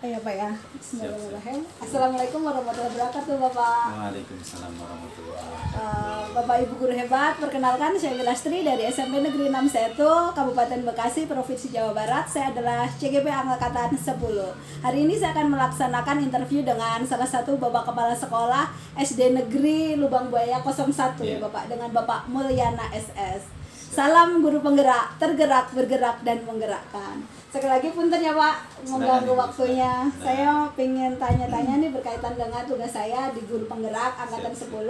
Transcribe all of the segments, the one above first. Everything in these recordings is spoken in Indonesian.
Ya Pak ya. Bismillahirrahmanirrahim. Assalamualaikum warahmatullahi wabarakatuh Bapak. Waalaikumsalam warahmatullahi wabarakatuh. Bapak Ibu guru hebat, perkenalkan saya Lastri dari SMP Negeri 61 Kabupaten Bekasi, Provinsi Jawa Barat. Saya adalah CGP Angkatan 10. Hari ini saya akan melaksanakan interview dengan salah satu Bapak Kepala Sekolah SD Negeri Lubang Buaya 01 ya Bapak, dengan Bapak Mulyana SS. Salam guru penggerak, tergerak, bergerak, dan menggerakkan. Sekali lagi punten ya Pak, mengganggu waktunya. Saya pengen tanya-tanya nih berkaitan dengan tugas saya di guru penggerak Angkatan 10,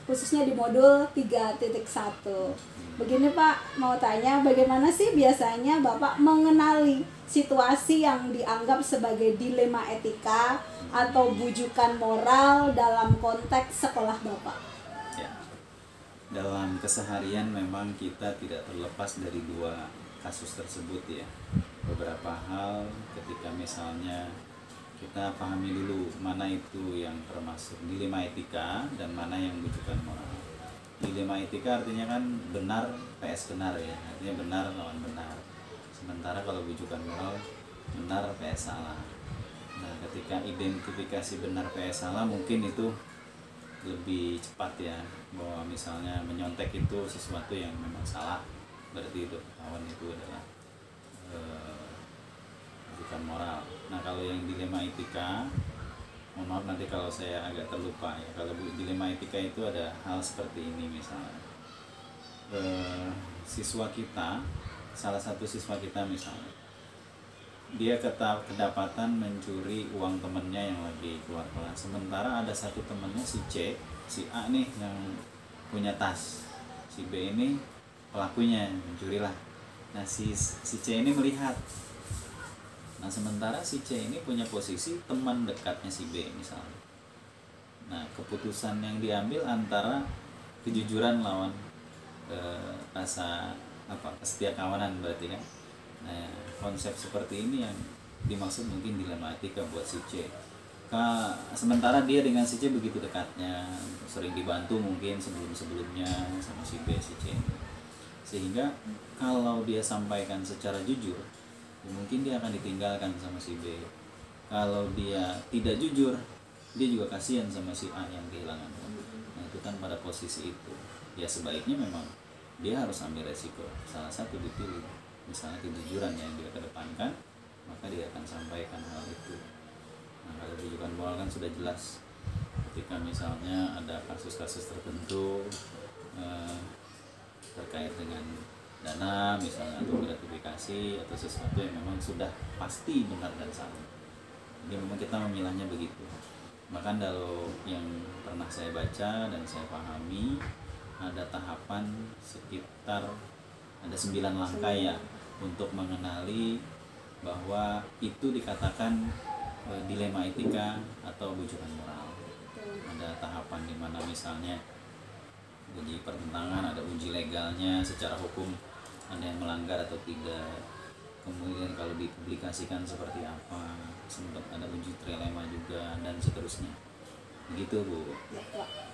khususnya di modul 3.1. Begini Pak, mau tanya bagaimana sih biasanya Bapak mengenali situasi yang dianggap sebagai dilema etika atau bujukan moral dalam konteks sekolah Bapak? Dalam keseharian memang kita tidak terlepas dari dua kasus tersebut ya. Beberapa hal ketika misalnya kita pahami dulu mana itu yang termasuk dilema etika dan mana yang bujukan moral. Dilema etika artinya kan benar vs benar ya, artinya benar lawan benar. Sementara kalau bujukan moral benar vs salah. Nah, ketika identifikasi benar vs salah mungkin itu lebih cepat ya, bahwa misalnya menyontek itu sesuatu yang memang salah, berarti itu lawan itu adalah bukan moral. Nah, kalau yang dilema etika, mohon maaf nanti kalau saya agak terlupa ya. Kalau dilema etika itu ada hal seperti ini misalnya, siswa kita, salah satu siswa kita misalnya, dia kedapatan mencuri uang temennya yang lagi keluar kelas. Sementara ada satu temennya si C, si A nih yang punya tas, si B ini pelakunya mencurilah. Nah si C ini melihat. Nah sementara si C ini punya posisi teman dekatnya si B misalnya. Nah keputusan yang diambil antara kejujuran lawan rasa kesetiakawanan berarti kan. Nah, konsep seperti ini yang dimaksud mungkin dilema etika buat si C. Sementara dia dengan si C begitu dekatnya, sering dibantu mungkin sebelum-sebelumnya sama si B, si C. Sehingga kalau dia sampaikan secara jujur, mungkin dia akan ditinggalkan sama si B. Kalau dia tidak jujur, dia juga kasihan sama si A yang kehilangan. Nah, itu kan pada posisi itu. Ya sebaiknya memang dia harus ambil resiko. Salah satu dipilih. Misalnya kejujuran yang dia kedepankan, maka dia akan sampaikan hal itu. Nah, kalau bujukan moral kan sudah jelas. Ketika misalnya ada kasus-kasus tertentu terkait dengan dana misalnya atau gratifikasi atau sesuatu yang memang sudah pasti benar dan salah. Jadi memang kita memilahnya begitu. Bahkan kalau yang pernah saya baca dan saya pahami, ada tahapan sekitar ada 9 langkah ya untuk mengenali bahwa itu dikatakan dilema etika atau bujukan moral. Ada tahapan di mana misalnya uji pertentangan, ada uji legalnya secara hukum, ada yang melanggar atau tidak. Kemudian kalau dipublikasikan seperti apa, sempat ada uji trilema juga dan seterusnya. Begitu Bu.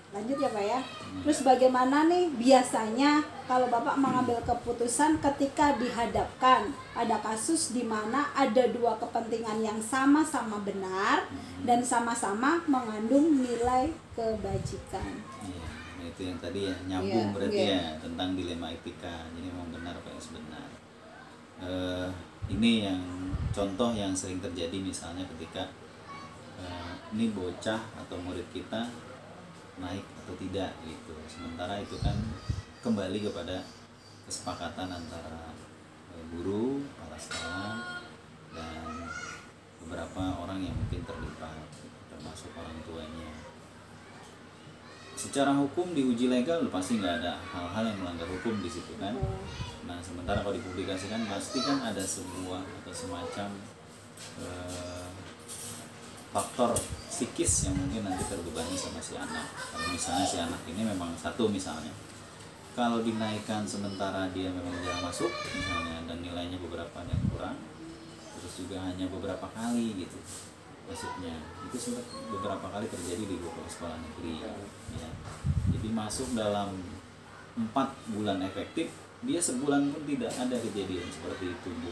Lanjut ya Pak ya. Terus bagaimana nih biasanya kalau Bapak mengambil keputusan ketika dihadapkan ada kasus di mana ada dua kepentingan yang sama-sama benar dan sama-sama mengandung nilai kebajikan. Iya, itu yang tadi ya nyambung berarti ya tentang dilema etika. Jadi memang benar vs benar. Ini yang contoh yang sering terjadi misalnya ketika ini bocah atau murid kita naik atau tidak gitu. Sementara itu kan kembali kepada kesepakatan antara guru, kepala sekolah dan beberapa orang yang mungkin terlibat, termasuk orang tuanya. Secara hukum di uji legal pasti nggak ada hal-hal yang melanggar hukum di situ kan. Nah sementara kalau dipublikasikan pasti kan ada sebuah atau semacam faktor psikis yang mungkin nanti terbebani sama si anak. Kalau misalnya si anak ini memang satu misalnya, kalau dinaikkan sementara dia memang jarang masuk misalnya dan nilainya beberapa yang kurang, terus juga hanya beberapa kali gitu masuknya, itu sempat beberapa kali terjadi di beberapa sekolah negeri ya. Jadi masuk dalam 4 bulan efektif, dia sebulan pun tidak ada kejadian seperti itu Bu.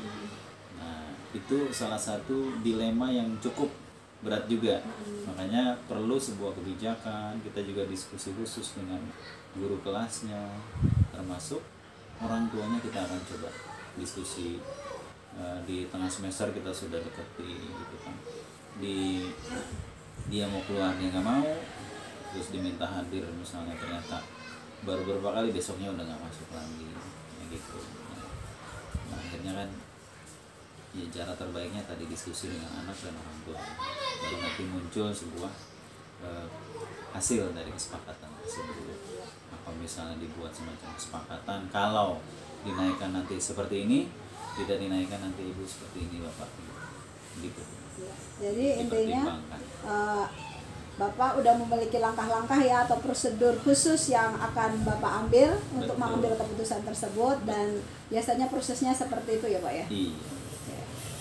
Nah itu salah satu dilema yang cukup berat juga. Makanya perlu sebuah kebijakan. Kita juga diskusi khusus dengan guru kelasnya, termasuk orang tuanya. Kita akan coba diskusi di tengah semester, kita sudah deketi gitu kan. Dia mau keluar, dia nggak mau, terus diminta hadir misalnya, ternyata baru beberapa kali, besoknya udah nggak masuk lagi ya gitu. Nah akhirnya kan ya cara terbaiknya tadi diskusi dengan anak dan orang tua, baru nanti muncul sebuah hasil dari kesepakatan tersebut. Apa misalnya dibuat semacam kesepakatan, kalau dinaikkan nanti seperti ini, tidak dinaikkan nanti ibu seperti ini bapak, gitu. Jadi intinya Bapak udah memiliki langkah-langkah ya atau prosedur khusus yang akan Bapak ambil untuk mengambil keputusan tersebut, dan biasanya prosesnya seperti itu ya Pak ya? Iya.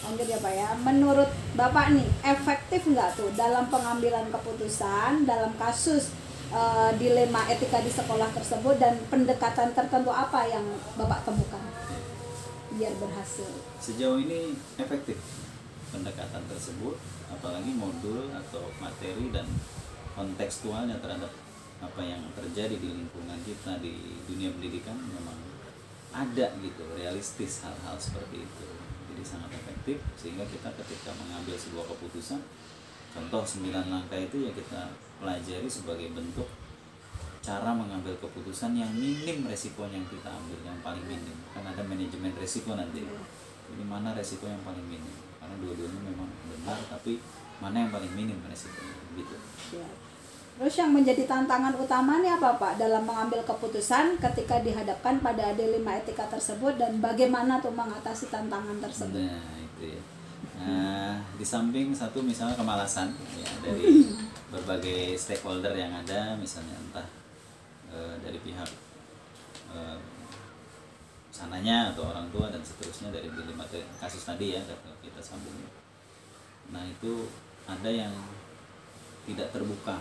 Lanjut ya Pak ya, menurut Bapak nih efektif nggak tuh dalam pengambilan keputusan dalam kasus dilema etika di sekolah tersebut, dan pendekatan tertentu apa yang Bapak temukan biar berhasil? Sejauh ini efektif pendekatan tersebut, apalagi modul atau materi dan kontekstualnya terhadap apa yang terjadi di lingkungan kita di dunia pendidikan memang ada gitu, realistis hal-hal seperti itu. Jadi sangat efektif, sehingga kita ketika mengambil sebuah keputusan, contoh 9 langkah itu ya kita pelajari sebagai bentuk cara mengambil keputusan yang minim resikonya yang kita ambil, yang paling minim. Kan ada manajemen resiko nanti, jadi mana resiko yang paling minim, karena dua-duanya memang benar, tapi mana yang paling minim resikonya gitu. Ya. Terus yang menjadi tantangan utamanya apa Pak dalam mengambil keputusan ketika dihadapkan pada dilema etika tersebut, dan bagaimana tuh mengatasi tantangan tersebut? Nah itu ya. Nah di samping satu misalnya kemalasan ya dari berbagai stakeholder yang ada, misalnya entah dari pihak sananya atau orang tua dan seterusnya, dari dilema kasus tadi ya kita sambung. Nah itu ada yang tidak terbuka,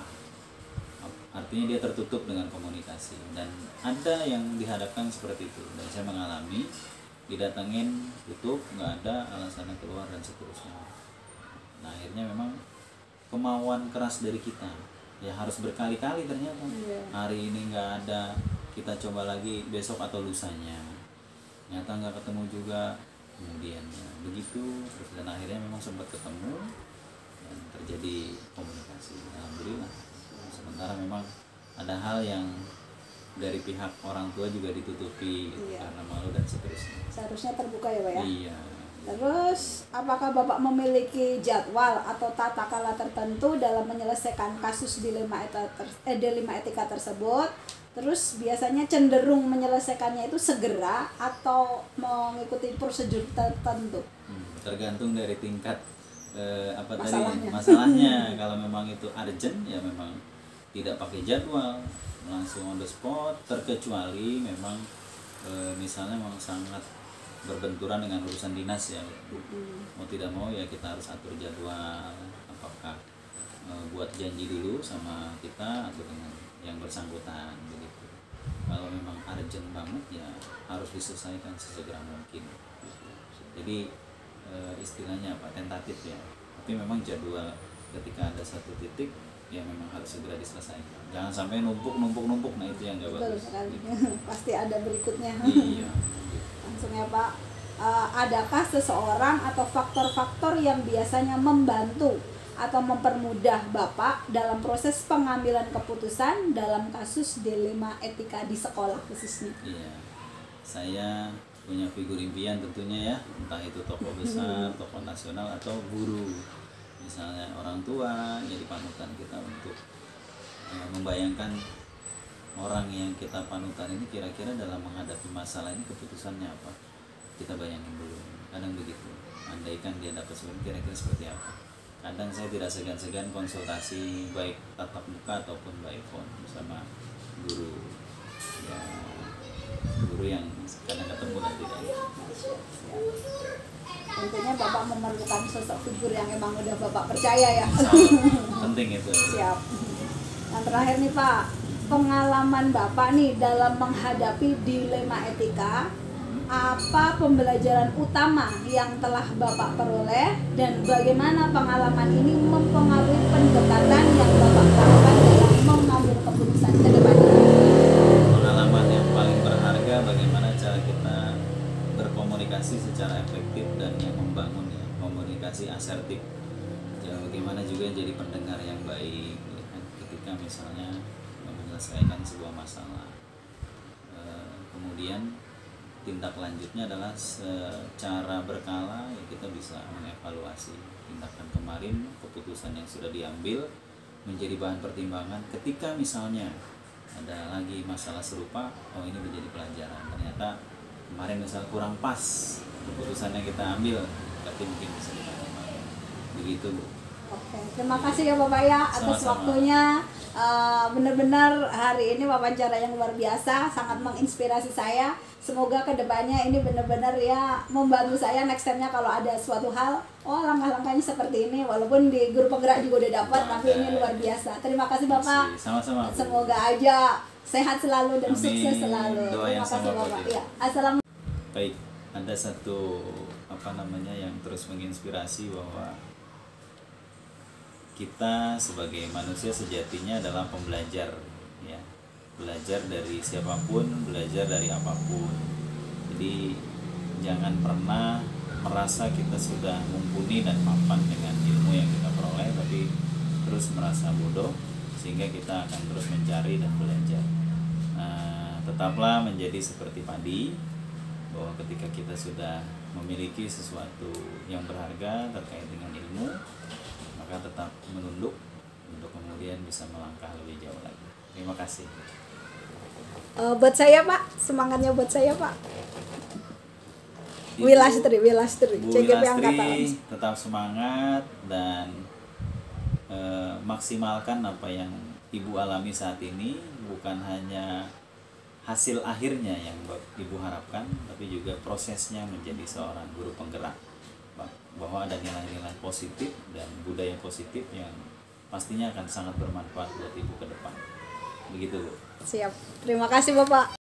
artinya dia tertutup dengan komunikasi, dan ada yang dihadapkan seperti itu, dan saya mengalami didatengin tutup, nggak ada alasannya keluar dan seterusnya. Nah akhirnya memang kemauan keras dari kita ya harus berkali-kali, ternyata hari ini nggak ada, kita coba lagi besok atau lusanya, ternyata nggak ketemu juga, kemudian ya, begitu terus, dan akhirnya memang sempat ketemu dan terjadi komunikasi, alhamdulillah. Sementara memang ada hal yang dari pihak orang tua juga ditutupi gitu, karena malu dan seterusnya. Seharusnya terbuka ya Pak ya? Iya. Terus apakah Bapak memiliki jadwal atau tata cara tertentu dalam menyelesaikan kasus dilema etika tersebut? Terus biasanya cenderung menyelesaikannya itu segera atau mengikuti prosedur tertentu? Tergantung dari tingkat Masalahnya. masalahnya. Kalau memang itu urgent ya memang tidak pakai jadwal, langsung on the spot, terkecuali memang misalnya memang sangat berbenturan dengan urusan dinas ya, mau tidak mau ya kita harus atur jadwal, apakah buat janji dulu sama kita atau dengan yang bersangkutan begitu. Kalau memang urgent banget ya harus diselesaikan sesegera mungkin gitu. Jadi istilahnya apa, tentatif ya, tapi memang jadwal ketika ada satu titik ya memang harus segera diselesaikan, jangan sampai numpuk, nah itu yang nggak bagus gitu. Pasti ada berikutnya. Iya. Langsung ya Pak, adakah seseorang atau faktor-faktor yang biasanya membantu atau mempermudah Bapak dalam proses pengambilan keputusan dalam kasus dilema etika di sekolah khususnya? Iya, saya punya figur impian tentunya ya, entah itu tokoh besar, tokoh nasional atau guru, misalnya orang tua jadi panutan kita untuk membayangkan orang yang kita panutan ini kira-kira dalam menghadapi masalah ini keputusannya apa, kita bayangin dulu. Kadang begitu, andaikan dia dapat sebelum, kira-kira seperti apa. Kadang saya tidak segan-segan konsultasi baik tatap muka ataupun by phone bersama guru ya, guru yang kadang ketemu dan tidak. Tentunya Bapak memerlukan sosok figur yang emang udah Bapak percaya ya. Penting itu. Siap. Yang terakhir nih Pak, pengalaman Bapak nih dalam menghadapi dilema etika apa pembelajaran utama yang telah Bapak peroleh dan bagaimana pengalaman ini mempengaruhi pendekatan yang Bapak lakukan dalam mengambil keputusan ke depannya? Pengalaman yang paling berharga bagaimana cara kita berkomunikasi secara efektif dan yang membangun ya, komunikasi asertif. Ya, bagaimana juga jadi pendengar yang baik ya kan, ketika misalnya menyelesaikan sebuah masalah. Kemudian tindak lanjutnya adalah secara berkala ya, kita bisa mengevaluasi tindakan kemarin, keputusan yang sudah diambil menjadi bahan pertimbangan ketika misalnya ada lagi masalah serupa. Oh, ini menjadi pelajaran, ternyata kemarin misalnya kurang pas keputusan yang kita ambil, tapi mungkin bisa dipertimbangkan. Begitu, Bu. Oke, terima kasih ya Bapak ya atas Sama-sama. waktunya. Benar-benar hari ini wawancara yang luar biasa, sangat menginspirasi saya. Semoga kedepannya ini benar-benar ya membantu saya next time-nya kalau ada suatu hal, oh langkah-langkahnya seperti ini. Walaupun di grup penggerak juga udah dapat, tapi ini luar biasa. Terima kasih Bapak. Sama-sama, Bu. Semoga aja sehat selalu dan Amin. sukses selalu. Doa Terima yang kasih sama, Bapak. Bu. Ya, assalamualaikum. Baik, ada satu yang terus menginspirasi bahwa kita sebagai manusia sejatinya adalah pembelajar ya. Belajar dari siapapun, belajar dari apapun. Jadi jangan pernah merasa kita sudah mumpuni dan mapan dengan ilmu yang kita peroleh, tapi terus merasa bodoh sehingga kita akan terus mencari dan belajar. Tetaplah menjadi seperti padi, bahwa ketika kita sudah memiliki sesuatu yang berharga terkait dengan ilmu, maka tetap menunduk untuk kemudian bisa melangkah lebih jauh lagi. Terima kasih. Buat saya Pak, semangatnya buat saya Pak. Ibu, Wilastri, Bu CGP Wilastri, Angkatan. tetap semangat dan maksimalkan apa yang Ibu alami saat ini, bukan hanya hasil akhirnya yang Ibu harapkan, tapi juga prosesnya menjadi seorang guru penggerak, bahwa ada nilai-nilai positif dan budaya positif yang pastinya akan sangat bermanfaat buat Ibu ke depan. Begitu, Bu. Siap. Terima kasih Bapak.